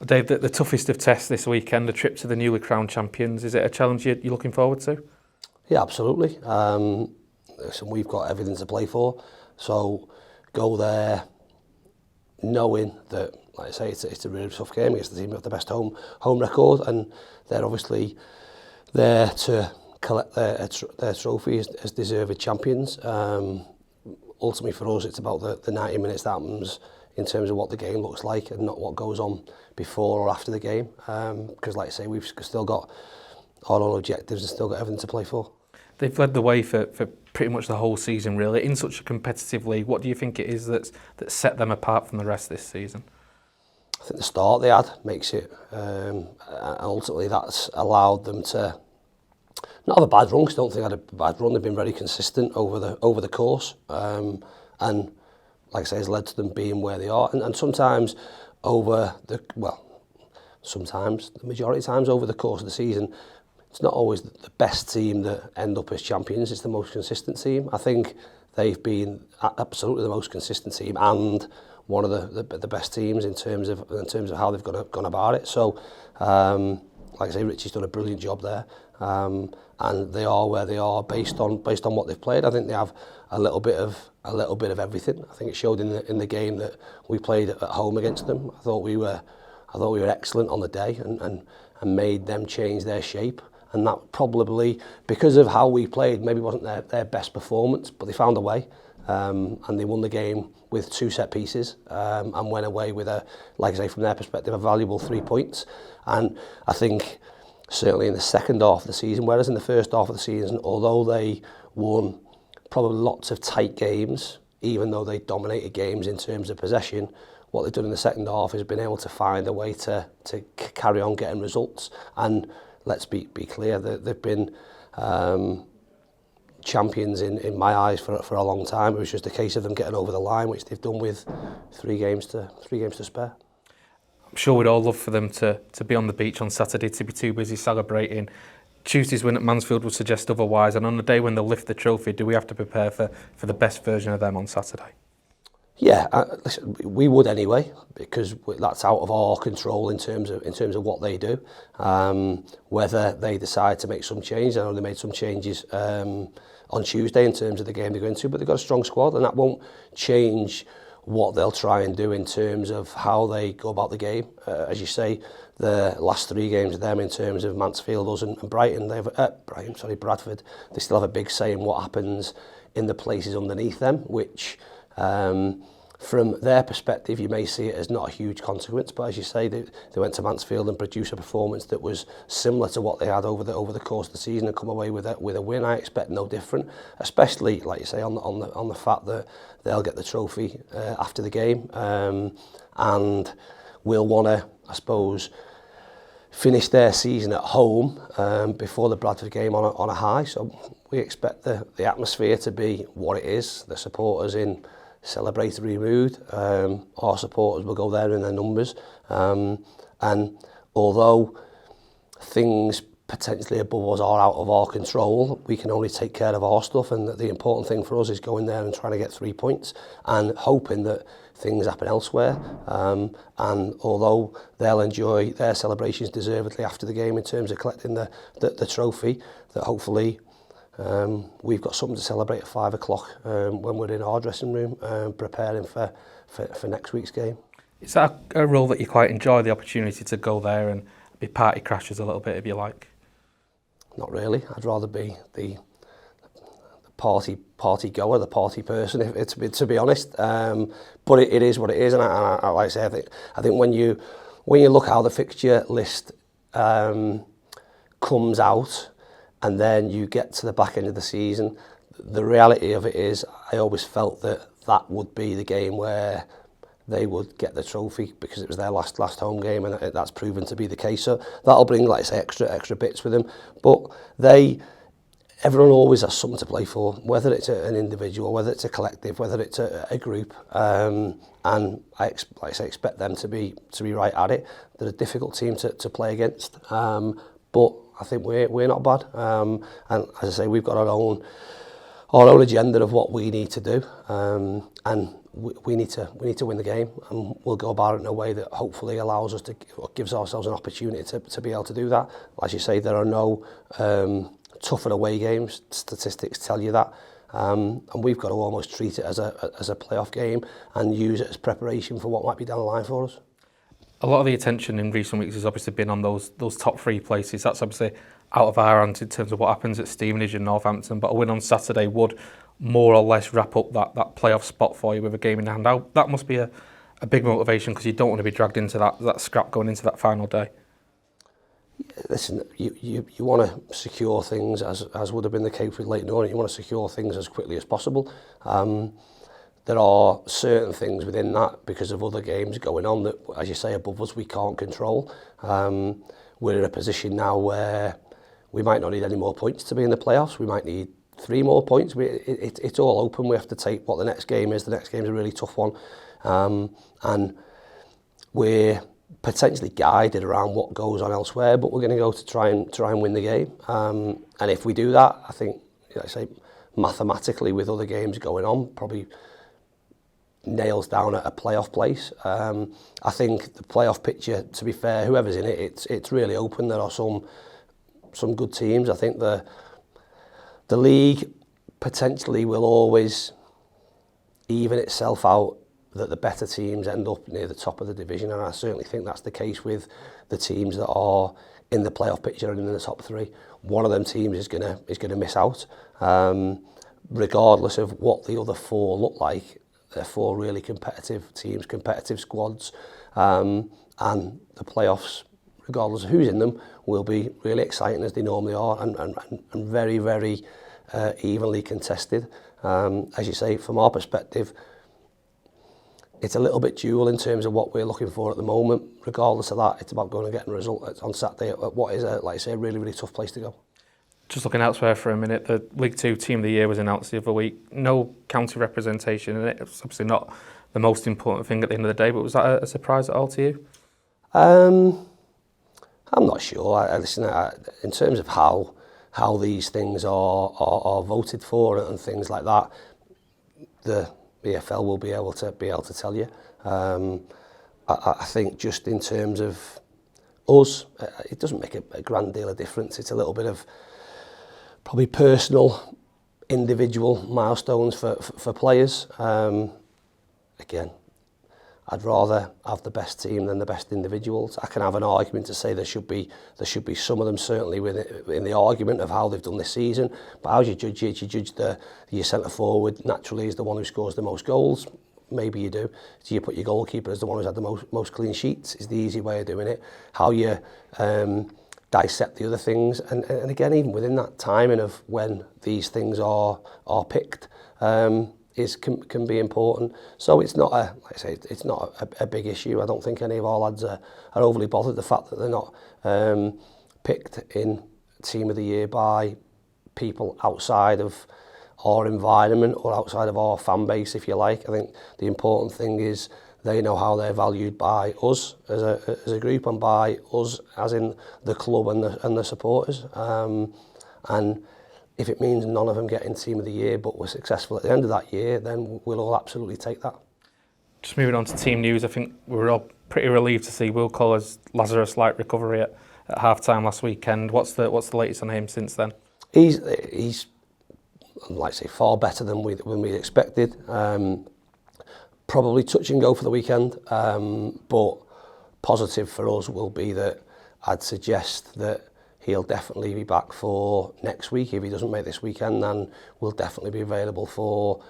Dave, the toughest of tests this weekend, a trip to the newly crowned champions. Is it a challenge you're looking forward to? Yeah, absolutely. Listen, we've got everything to play for, so go there knowing that, like I say, it's a really tough game against the team with the best home record, and they're obviously there to collect their trophy as deserved champions. Ultimately for us, it's about the 90 minutes that happens in terms of what the game looks like and not what goes on before or after the game. Because like I say, we've still got our own objectives and still got everything to play for. They've led the way for pretty much the whole season, really. In such a competitive league, what do you think it is that set them apart from the rest this season? I think the start they had makes it, and ultimately that's allowed them to not have a bad run, because I don't think they had a bad run. They've been very consistent over the course, and like I say, has led to them being where they are. And sometimes sometimes the majority of times over the course of the season, it's not always the best team that end up as champions. It's the most consistent team. I think they've been absolutely the most consistent team and one of the best teams in terms of how they've gone about it. So, like I say, Richie's done a brilliant job there, and they are where they are based on what they've played. I think they have a little bit of everything. I think it showed in the game that we played at home against them. I thought we were excellent on the day and made them change their shape. And that probably, because of how we played, maybe wasn't their best performance, but they found a way, and they won the game with 2 set pieces, and went away with like I say, from their perspective, a valuable 3 points. And I think certainly in the second half of the season, whereas in the first half of the season, although they won probably lots of tight games, even though they dominated games in terms of possession, what they've done in the second half has been able to find a way to carry on getting results. And let's be clear, they've been champions in my eyes for a long time. It was just a case of them getting over the line, which they've done with 3 games to spare. I'm sure we'd all love for them to be on the beach on Saturday, to be too busy celebrating. Tuesday's win at Mansfield would suggest otherwise, and on the day when they'll lift the trophy, do we have to prepare for the best version of them on Saturday? Yeah, listen, we would anyway, because that's out of our control in terms of what they do. Whether they decide to make some changes, I know they made some changes on Tuesday in terms of the game they're going to, but they've got a strong squad, and that won't change what they'll try and do in terms of how they go about the game. As you say, the last 3 games of them in terms of Mansfield, us and Brighton, Bradford, they still have a big say in what happens in the places underneath them, which from their perspective you may see it as not a huge consequence, but as you say, they went to Mansfield and produced a performance that was similar to what they had over the course of the season and come away with a win. I expect no different, especially like you say on the fact that they'll get the trophy after the game, and we'll want to, I suppose, finish their season at home before the Bradford game on a high. So we expect the atmosphere to be what it is, the supporters in celebratory mood. Our supporters will go there in their numbers, and although things potentially above us are out of our control, we can only take care of our stuff, and the important thing for us is going there and trying to get 3 points and hoping that things happen elsewhere, and although they'll enjoy their celebrations deservedly after the game in terms of collecting the trophy, that hopefully we've got something to celebrate at 5 o'clock when we're in our dressing room preparing for next week's game. Is that a role that you quite enjoy, the opportunity to go there and be party crashers a little bit, if you like? Not really. I'd rather be the party goer, the party person, to be honest. But it is what it is, and I like I say, I think when you look how the fixture list comes out, and then you get to the back end of the season, the reality of it is, I always felt that would be the game where they would get the trophy, because it was their last home game, and that's proven to be the case. So that'll bring, like I say, extra bits with them. But everyone always has something to play for, whether it's an individual, whether it's a collective, whether it's a group. And I expect them to be right at it. They're a difficult team to play against, but I think we're not bad. And as I say, we've got our our own agenda of what we need to do, and we need to win the game, and we'll go about it in a way that hopefully allows us to, or gives ourselves an opportunity to be able to do that. As you say, there are no tougher away games. Statistics tell you that, and we've got to almost treat it as a playoff game and use it as preparation for what might be down the line for us. A lot of the attention in recent weeks has obviously been on those top three places. That's obviously out of our hands in terms of what happens at Stevenage and Northampton, but a win on Saturday would more or less wrap up that playoff spot for you with a game in hand. That must be a big motivation, because you don't want to be dragged into that scrap going into that final day. Listen, you want to secure things, as would have been the case with Leyton Orient. You want to secure things as quickly as possible. There are certain things within that, because of other games going on, that, as you say, above us, we can't control. We're in a position now where we might not need any more points to be in the playoffs. We might need 3 more points. It's all open. We have to take what the next game is. The next game is a really tough one. And we're potentially guided around what goes on elsewhere, but we're going to go to try and win the game. And if we do that, I think, like I say, mathematically, with other games going on, probably nails down a playoff place. I think the playoff picture, to be fair, whoever's in it, it's really open. There are some good teams. I think the league potentially will always even itself out, that the better teams end up near the top of the division, and I certainly think that's the case with the teams that are in the playoff picture and in the top 3. One of them teams is gonna miss out, regardless of what the other 4 look like. They're 4 really competitive teams, competitive squads, and the playoffs, regardless of who's in them, will be really exciting, as they normally are, and very, very evenly contested. As you say, from our perspective, it's a little bit dual in terms of what we're looking for at the moment. Regardless of that, it's about going and getting a result on Saturday at what is, like I say, a really, really tough place to go. Just looking elsewhere for a minute, the League 2 Team of the Year was announced the other week. No county representation in it. It's obviously not the most important thing at the end of the day, but was that a surprise at all to you? I'm not sure. Listen, in terms of how these things are voted for and things like that, the EFL will be able to tell you. I think just in terms of us, it doesn't make a grand deal of difference. It's a little bit of probably personal, individual milestones for players. Again, I'd rather have the best team than the best individuals. I can have an argument to say there should be some of them certainly in the argument of how they've done this season. But how do you judge it? You judge your centre forward naturally is the one who scores the most goals. Maybe you do. Do you put your goalkeeper as the one who's had the most clean sheets? Is the easy way of doing it. How you dissect the other things, and again, even within that timing of when these things are picked, can be important. So it's not like I say, it's not a big issue. I don't think any of our lads are overly bothered. The fact that they're not picked in Team of the Year by people outside of our environment or outside of our fan base, if you like. I think the important thing is they know how they're valued by us as a group, and by us as in the club and the supporters. And if it means none of them get in Team of the Year, but we're successful at the end of that year, then we'll all absolutely take that. Just moving on to team news, I think we were all pretty relieved to see Will Culler's Lazarus-like recovery at half-time last weekend. What's the latest on him since then? He's like I say, far better than we expected. Probably touch and go for the weekend, but positive for us will be that I'd suggest that he'll definitely be back for next week. If he doesn't make this weekend, then we'll definitely be available for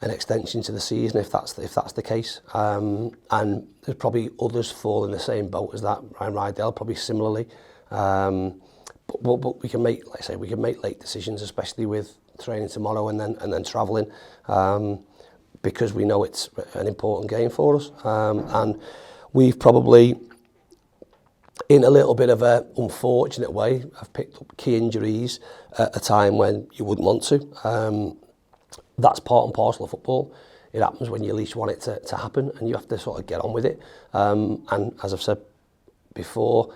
an extension to the season if that's the case. And there's probably others fall in the same boat as that. Ryan Rydell probably similarly. But we can make, like I say, late decisions, especially with training tomorrow and then travelling, because we know it's an important game for us. And we've probably, in a little bit of an unfortunate way, I've picked up key injuries at a time when you wouldn't want to. That's part and parcel of football. It happens when you least want it to happen, and you have to sort of get on with it. And as I've said before,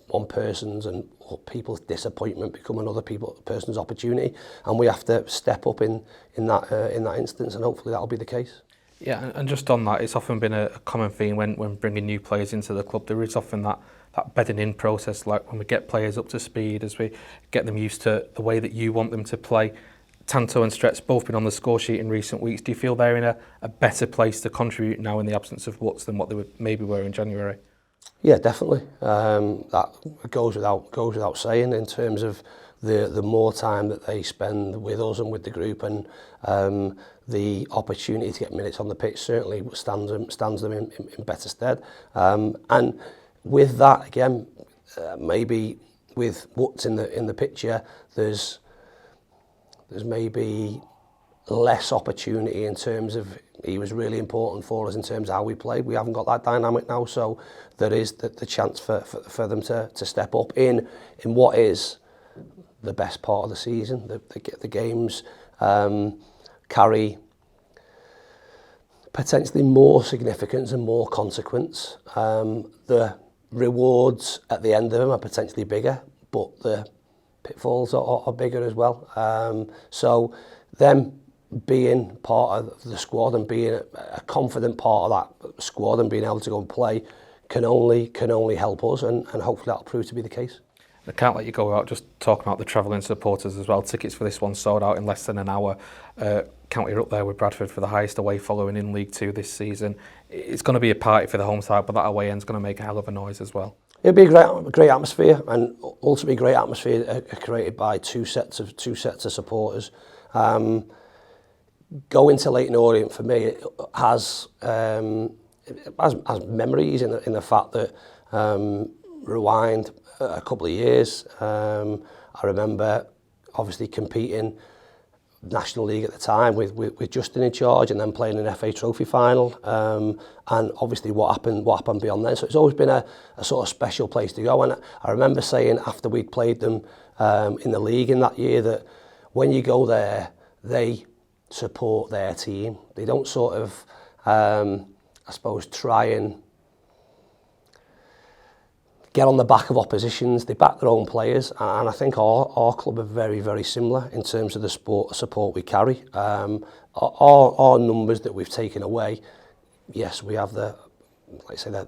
one person's and people's disappointment become another person's opportunity, and we have to step up in that instance, and hopefully that'll be the case. Yeah, and just on that, it's often been a common theme when bringing new players into the club. There is often that bedding in process, like when we get players up to speed, as we get them used to the way that you want them to play. Tanto and Stret's both been on the score sheet in recent weeks. Do you feel they're in a better place to contribute now in the absence of Woods than what they maybe were in January? Yeah, definitely. That goes without saying in terms of the more time that they spend with us and with the group, and the opportunity to get minutes on the pitch certainly stands them in better stead. And with that, again, maybe with Woods in the picture, there's maybe less opportunity in terms of he was really important for us in terms of how we played. We haven't got that dynamic now, so there is the chance for them to step up in what is the best part of the season. The games carry potentially more significance and more consequence. The rewards at the end of them are potentially bigger, but the pitfalls are bigger as well. So them being part of the squad and being a confident part of that squad and being able to go and play can only help us, and hopefully that'll prove to be the case. I can't let you go without just talking about the travelling supporters as well. Tickets for this one sold out in less than an hour. County are up there with Bradford for the highest away following in League 2 this season. It's going to be a party for the home side, but that away end's going to make a hell of a noise as well. It'll be a great atmosphere, and ultimately great atmosphere created by two sets of supporters. Going to Leyton Orient for me has memories in the fact that rewind a couple of years. I remember obviously competing National League at the time with Justin in charge, and then playing an FA Trophy final, and obviously what happened beyond then. So it's always been a sort of special place to go. And I remember saying after we'd played them in the league in that year that when you go there, they support their team. They don't sort of, I suppose, try and get on the back of oppositions. They back their own players, and I think our club are very, very similar in terms of the support we carry. Our numbers that we've taken away, yes, we have the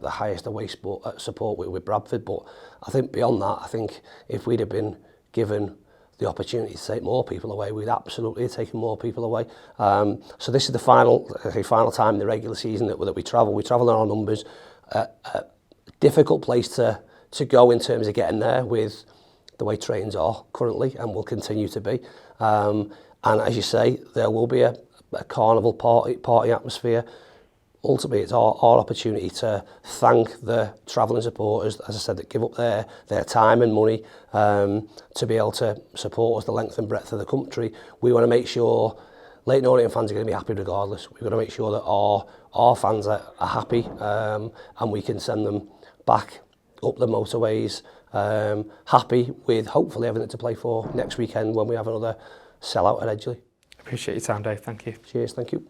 highest away support with Bradford, but I think beyond that, I think if we'd have been given the opportunity to take more people away, we'd absolutely have taken more people away. So this is the final time in the regular season that we travel. We travel in our numbers. A difficult place to go in terms of getting there with the way trains are currently, and will continue to be. And as you say, there will be a carnival party atmosphere. Ultimately, it's our opportunity to thank the travelling supporters, as I said, that give up their time and money to be able to support us the length and breadth of the country. We want to make sure Leyton Orient fans are going to be happy regardless. We've got to make sure that our fans are happy, and we can send them back up the motorways happy, with hopefully everything to play for next weekend when we have another sellout at Edgeley. Appreciate your time, Dave. Thank you. Cheers, thank you.